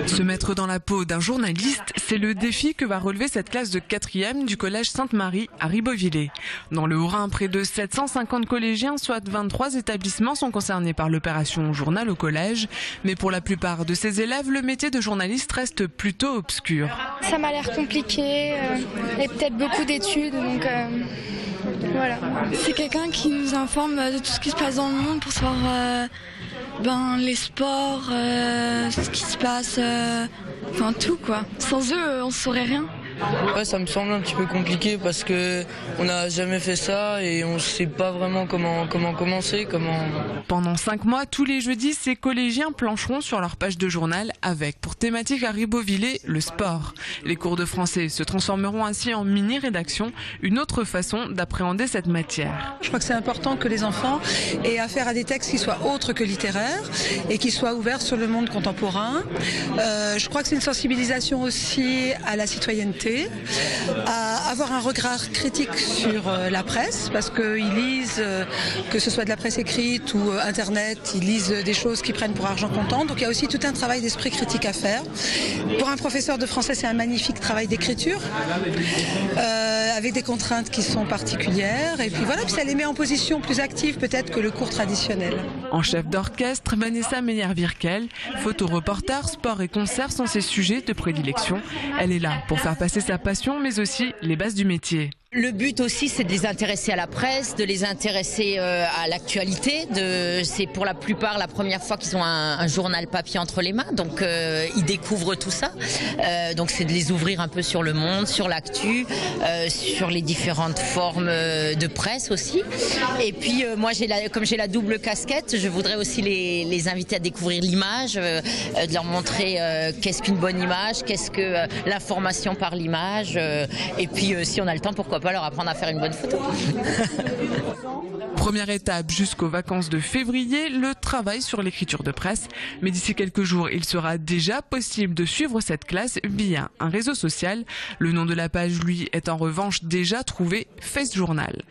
Se mettre dans la peau d'un journaliste, c'est le défi que va relever cette classe de 4e du collège Sainte-Marie à Ribeauvillé. Dans le Haut-Rhin, près de 750 collégiens, soit 23 établissements, sont concernés par l'opération Journal au collège. Mais pour la plupart de ces élèves, le métier de journaliste reste plutôt obscur. Ça m'a l'air compliqué et peut-être beaucoup d'études, donc voilà. C'est quelqu'un qui nous informe de tout ce qui se passe dans le monde pour savoir les sports, ce qui se passe, enfin tout quoi. Sans eux, on saurait rien. Ouais, ça me semble un petit peu compliqué parce que on n'a jamais fait ça et on ne sait pas vraiment comment commencer. Pendant 5 mois, tous les jeudis, ces collégiens plancheront sur leur page de journal avec, pour thématique à Ribeauvillé, le sport. Les cours de français se transformeront ainsi en mini-rédaction, une autre façon d'appréhender cette matière. Je crois que c'est important que les enfants aient affaire à des textes qui soient autres que littéraires et qui soient ouverts sur le monde contemporain. Je crois que c'est une sensibilisation aussi à la citoyenneté, à avoir un regard critique sur la presse, parce qu'ils lisent, que ce soit de la presse écrite ou Internet, ils lisent des choses qu'ils prennent pour argent comptant. Donc il y a aussi tout un travail d'esprit critique à faire. Pour un professeur de français, c'est un magnifique travail d'écriture, avec des contraintes qui sont particulières. Et puis voilà, puis ça les met en position plus active peut-être que le cours traditionnel. En chef d'orchestre, Vanessa Meyer-Virkel, photoreporter, sport et concert sont ses sujets de prédilection. Elle est là pour faire passer sa passion, mais aussi les bases du métier. Le but aussi, c'est de les intéresser à la presse, de les intéresser à l'actualité. C'est pour la plupart la première fois qu'ils ont un journal papier entre les mains, donc ils découvrent tout ça. Donc c'est de les ouvrir un peu sur le monde, sur l'actu, sur les différentes formes de presse aussi. Et puis moi, comme j'ai la double casquette, je voudrais aussi les inviter à découvrir l'image, de leur montrer qu'est-ce qu'une bonne image, qu'est-ce que l'information par l'image. Et puis si on a le temps, pourquoi pas leur apprendre à faire une bonne photo. Première étape jusqu'aux vacances de février, le travail sur l'écriture de presse. Mais d'ici quelques jours, il sera déjà possible de suivre cette classe via un réseau social. Le nom de la page, lui, est en revanche déjà trouvé, Face Journal.